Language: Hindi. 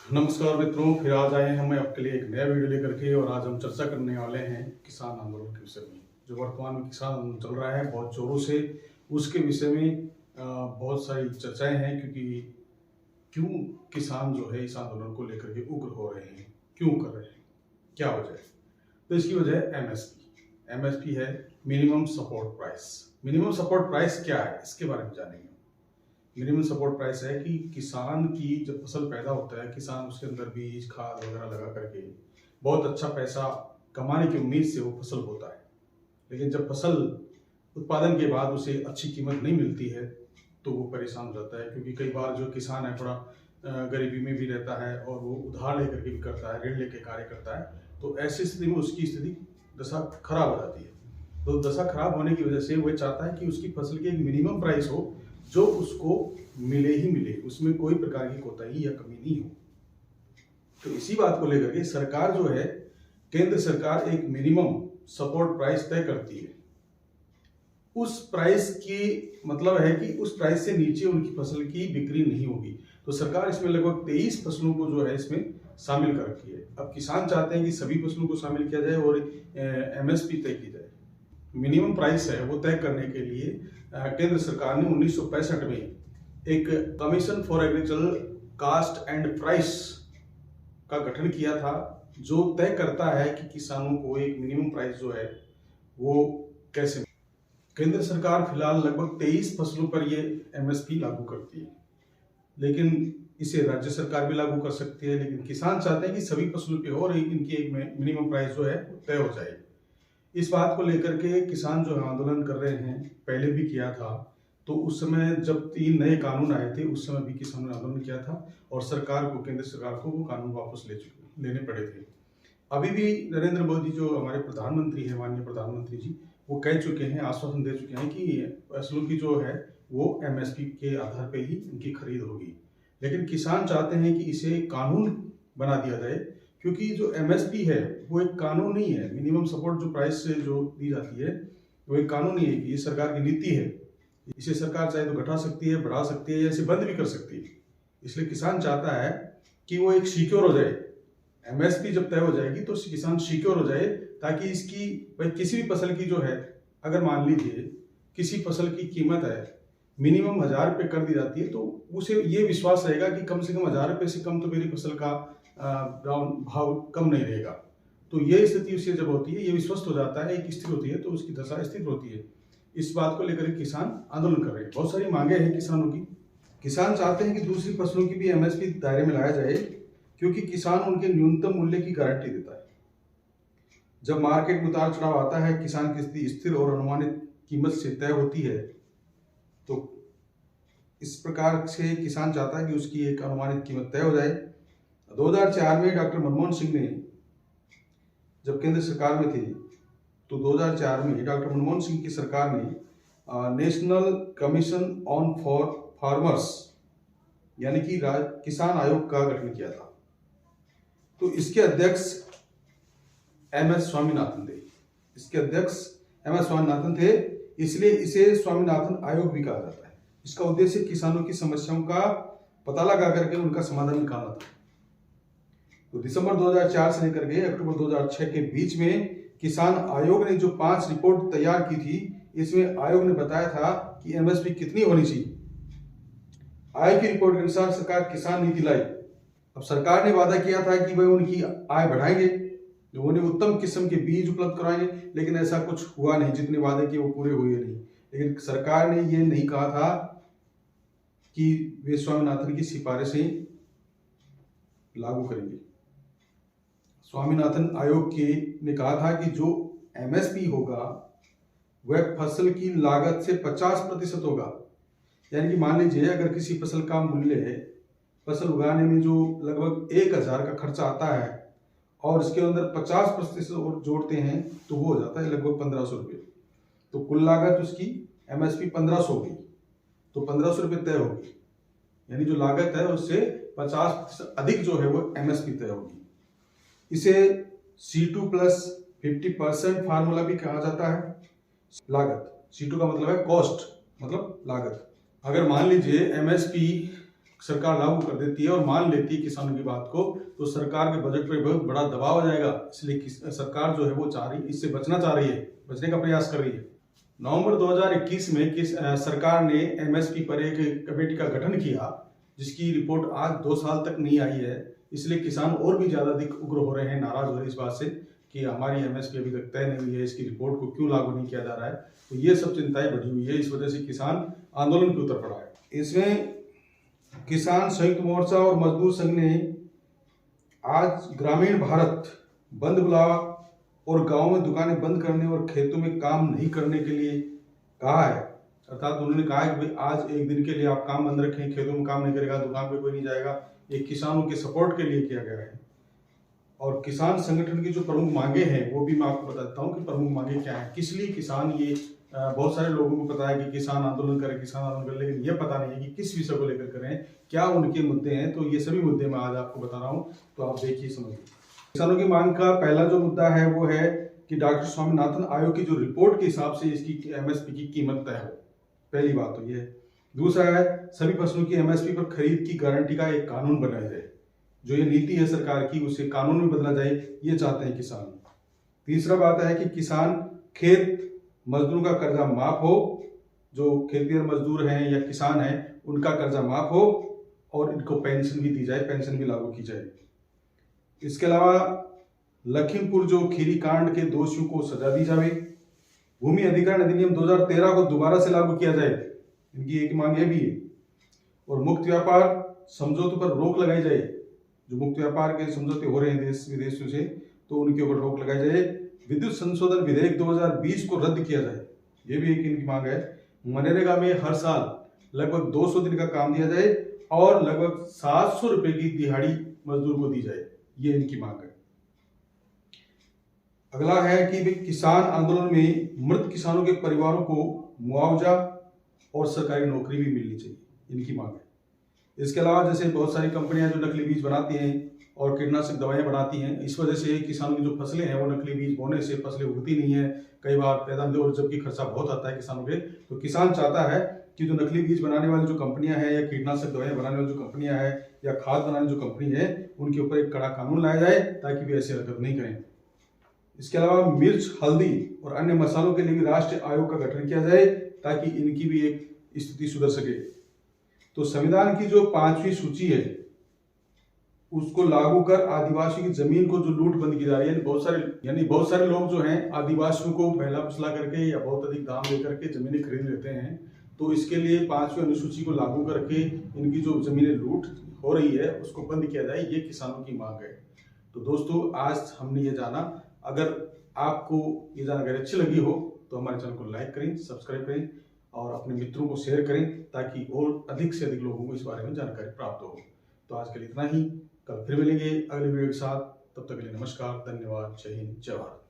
नमस्कार मित्रों, फिर आज आए हैं हम आपके लिए एक नया वीडियो लेकर के। और आज हम चर्चा करने वाले हैं किसान आंदोलन के विषय में। जो वर्तमान में किसान आंदोलन चल रहा है बहुत जोरों से, उसके विषय में बहुत सारी चर्चाएं हैं। क्यों किसान जो है इस आंदोलन को लेकर के उग्र हो रहे हैं, क्यों कर रहे हैं, क्या वजह है? तो इसकी वजह है एमएसपी। एमएसपी है minimum support price. Minimum support price क्या है, इसके बारे में जानेंगे। मिनिमम सपोर्ट प्राइस है कि किसान की जब फसल पैदा होता है, किसान उसके अंदर बीज खाद वगैरह लगा करके बहुत अच्छा पैसा कमाने की उम्मीद से वो फसल बोता है। लेकिन जब फसल उत्पादन के बाद उसे अच्छी कीमत नहीं मिलती है तो वो परेशान हो जाता है। क्योंकि कई बार जो किसान है थोड़ा गरीबी में भी रहता है और वो उधार लेकर के भी करता है, ऋण लेके कार्य करता है। तो ऐसी स्थिति में उसकी स्थिति दशा खराब हो जाती है। तो दशा खराब होने की वजह से वो चाहता है कि उसकी फसल की एक मिनिमम प्राइस हो जो उसको मिले ही मिले, उसमें कोई प्रकार की कोताही या कमी नहीं हो। तो इसी बात को लेकर के सरकार जो है, केंद्र सरकार एक मिनिमम सपोर्ट प्राइस तय करती है। उस प्राइस की मतलब है कि उस प्राइस से नीचे उनकी फसल की बिक्री नहीं होगी। तो सरकार इसमें लगभग 23 फसलों को जो है इसमें शामिल कर रखी है। अब किसान चाहते हैं कि सभी फसलों को शामिल किया जाए और एमएसपी तय की जाए। मिनिमम प्राइस है वो तय करने के लिए केंद्र सरकार ने 1965 में एक commission for agricultural cost and price का गठन किया था, जो तय करता है कि किसानों को एक मिनिमम प्राइस जो है वो कैसे। केंद्र सरकार फिलहाल लगभग 23 फसलों पर ये एमएसपी लागू करती है, लेकिन इसे राज्य सरकार भी लागू कर सकती है। लेकिन किसान चाहते हैं कि सभी फसलों पे हो और इनकी एक मिनिमम प्राइस जो है तय हो जाए। इस बात को लेकर के किसान जो आंदोलन कर रहे हैं, पहले भी किया था। तो उस समय जब 3 नए कानून आए थे, उस समय भी किसानों ने आंदोलन किया था और सरकार को, केंद्र सरकार को वो कानून वापस लेने पड़े थे। अभी भी नरेंद्र मोदी जो हमारे प्रधानमंत्री हैं, माननीय प्रधानमंत्री जी, वो कह चुके हैं, आश्वासन दे चुके हैं कि फसलों की जो है वो एमएसपी के आधार पर ही उनकी खरीद होगी। लेकिन किसान चाहते हैं कि इसे कानून बना दिया जाए, क्योंकि जो एमएसपी है वो एक कानून नहीं है। मिनिमम सपोर्ट जो प्राइस से जो दी जाती है वो एक कानून नहीं है कि ये सरकार की नीति है। इसे सरकार चाहे तो घटा सकती है, बढ़ा सकती है या इसे बंद भी कर सकती है। इसलिए किसान चाहता है कि वो एक सिक्योर हो जाए। एमएसपी जब तय हो जाएगी तो किसान सिक्योर हो जाए, ताकि इसकी भाई किसी भी फसल की जो है, अगर मान लीजिए किसी फसल की कीमत है मिनिमम 1000 रुपये कर दी जाती है, तो उसे ये विश्वास रहेगा कि कम से कम 1000 रुपये से कम तो मेरी फसल का भाव कम नहीं रहेगा। तो ये स्थिति उसे जब होती है, ये विश्वस्त हो जाता है, एक स्थिर होती है, तो उसकी दशा स्थिर होती है। इस बात को लेकर किसान आंदोलन कर रहे हैं। बहुत सारी मांगे हैं किसानों की। किसान चाहते हैं कि दूसरी फसलों की भी एमएसपी दायरे में लाया जाए, क्योंकि किसान उनके न्यूनतम मूल्य की गारंटी देता है। जब मार्केट में उतार चढ़ाव आता है, किसान की स्थिति स्थिर और अनुमानित कीमत से तय होती है। तो इस प्रकार से किसान चाहता है कि उसकी एक अनुमानित कीमत तय हो जाए। 2004 में डॉक्टर मनमोहन सिंह ने जब केंद्र सरकार में थे, तो 2004 में डॉक्टर मनमोहन सिंह की सरकार ने national commission on for farmers यानी कि किसान आयोग का गठन किया था। तो इसके अध्यक्ष एमएस स्वामीनाथन थे। थे, इसलिए इसे स्वामीनाथन आयोग भी कहा जाता है। इसका उद्देश्य किसानों की समस्याओं का पता लगा करके उनका समाधान निकालना था। तो दिसंबर 2004 से लेकर के अक्टूबर 2006 के बीच में किसान आयोग ने जो 5 रिपोर्ट तैयार की थी, इसमें आयोग ने बताया था कि एमएसपी कितनी होनी चाहिए। आयोग की रिपोर्ट के अनुसार सरकार किसान नीति लाई। अब सरकार ने वादा किया था कि वह उनकी आय बढ़ाएंगे, उन्हें उत्तम किस्म के बीज उपलब्ध कराएंगे, लेकिन ऐसा कुछ हुआ नहीं। जितने वादे किए वो पूरे हुए नहीं। लेकिन सरकार ने ये नहीं कहा था कि वे स्वामीनाथन की सिफारिशें लागू करेंगे। स्वामीनाथन आयोग ने कहा था कि जो एमएसपी होगा वह फसल की लागत से 50% होगा। यानी कि मान लीजिए अगर किसी फसल का मूल्य है, फसल उगाने में जो लगभग 1000 का खर्चा आता है और इसके अंदर 50% और जोड़ते हैं तो वो हो जाता है लगभग 1500 रुपये। तो कुल लागत उसकी एमएसपी 1500 होगी, तो 1500 रुपये तय होगी। यानी जो लागत है उससे 50% अधिक जो है वो एमएसपी तय होगी। इसे C2 प्लस 50% फार्मूला भी कहा जाता है। लागत, C2 का मतलब है कॉस्ट, मतलब लागत। अगर मान लीजिए एमएसपी सरकार लागू कर देती है और मान लेती है किसानों की बात को, तो सरकार के बजट पर बहुत बड़ा दबाव आ जाएगा। इसलिए सरकार जो है वो चाह रही, इससे बचना चाह रही है, बचने का प्रयास कर रही है। नवंबर 2021 में सरकार ने एमएसपी पर एक कमेटी का गठन किया, जिसकी रिपोर्ट आज 2 साल तक नहीं आई है। इसलिए किसान और भी ज्यादा अधिक उग्र हो रहे हैं, नाराज हो रहे हैं इस बात से कि हमारी एमएसपी अभी तक तय नहीं हुई है, इसकी रिपोर्ट को क्यों लागू नहीं किया जा रहा है। तो ये सब चिंताएं बढ़ी हुई है, इस वजह से किसान आंदोलन पे उतर पड़ा है। इसमें किसान संयुक्त मोर्चा और मजदूर संघ ने आज ग्रामीण भारत बंद बुलावा और गांव में दुकानें बंद करने और खेतों में काम नहीं करने के लिए कहा है। अर्थात उन्होंने कहा है कि भाई आज एक दिन के लिए आप काम बंद रखें, खेतों में काम नहीं करेगा, दुकान पे कोई नहीं जाएगा। ये किसानों के सपोर्ट के लिए किया गया है। और किसान संगठन की जो प्रमुख मांगे हैं वो भी मैं आपको बताता हूँ कि प्रमुख मांगे क्या है, किस लिए किसान ये बहुत सारे लोगों को पता है कि किसान आंदोलन करें, लेकिन ये पता नहीं है कि किस विषय को लेकर करें, क्या उनके मुद्दे हैं। तो ये सभी मुद्दे मैं आज आपको बता रहा हूँ, तो आप देखिए समझिए। किसानों की मांग का पहला जो मुद्दा है वो है कि डॉक्टर स्वामीनाथन आयोग की जो रिपोर्ट के हिसाब से इसकी एमएसपी की कीमत तय हो। पहली बात तो ये है। दूसरा है सभी फसलों की एमएसपी पर खरीद की गारंटी का एक कानून बनाया जाए। जो ये नीति है सरकार की उसे कानून में बदला जाए, ये चाहते हैं किसान। तीसरा बात है कि किसान खेत मजदूरों का कर्जा माफ हो, जो खेतिहर मजदूर हैं या किसान हैं उनका कर्जा माफ हो और इनको पेंशन भी दी जाए, पेंशन भी लागू की जाए। इसके अलावा लखीमपुर जो खीरी कांड के दोषियों को सजा दी जाए। भूमि अधिग्रहण अधिनियम 2013 को दोबारा से लागू किया जाए, इनकी एक मांग यह भी है। और मुक्त व्यापार समझौतों पर रोक लगाई जाए, जो मुक्त व्यापार के समझौते हो रहे हैं देश विदेशों से, तो उनके ऊपर रोक लगाई जाए। विद्युत संशोधन विधेयक 2020 को रद्द किया जाए, ये भी एक इनकी मांग है। मनरेगा में हर साल लगभग 200 दिन का काम दिया जाए और लगभग 700 रुपए की दिहाड़ी मजदूर को दी जाए, ये इनकी मांग है। अगला है कि किसान आंदोलन में मृत किसानों के परिवारों को मुआवजा और सरकारी नौकरी भी मिलनी चाहिए, इनकी मांग है। इसके अलावा जैसे बहुत सारी कंपनियां जो नकली बीज बनाती हैं और कीटनाशक दवाएं बनाती हैं, इस वजह से किसानों की जो फसलें हैं वो नकली बीज बोने से फसलें उगती नहीं है, कई बार पैदा और जबकि खर्चा बहुत आता है किसानों के। तो किसान चाहता है कि जो नकली बीज बनाने वाली जो कंपनियां हैं या कीटनाशक दवाएं बनाने वाली जो कंपनियां हैं या खाद बनाने जो कंपनी है, उनके ऊपर एक कड़ा कानून लाया जाए ताकि वे ऐसी हरकत नहीं करें। इसके अलावा मिर्च, हल्दी और अन्य मसालों के लिए भी राष्ट्रीय आयोग का गठन किया जाए ताकि इनकी भी एक स्थिति सुधर सके। तो संविधान की जो 5वीं सूची है उसको लागू कर आदिवासी की जमीन को जो लूट बंद की जा रही है, बहुत सारे लोग जो हैं आदिवासियों को पहला फुसला करके या बहुत अधिक दाम लेकर के जमीनें खरीद लेते हैं। तो इसके लिए 5वीं अनुसूची को लागू करके इनकी जो जमीनें लूट हो रही है उसको बंद किया जाए, ये किसानों की मांग है। तो दोस्तों आज हमने ये जाना। अगर आपको ये जानकारी अच्छी लगी हो तो हमारे चैनल को लाइक करें, सब्सक्राइब करें और अपने मित्रों को शेयर करें ताकि और अधिक से अधिक लोगों को इस बारे में जानकारी प्राप्त हो। तो आज के लिए इतना ही, कल फिर मिलेंगे अगले वीडियो के साथ। तब तक के लिए नमस्कार, धन्यवाद, जय हिंद, जय भारत।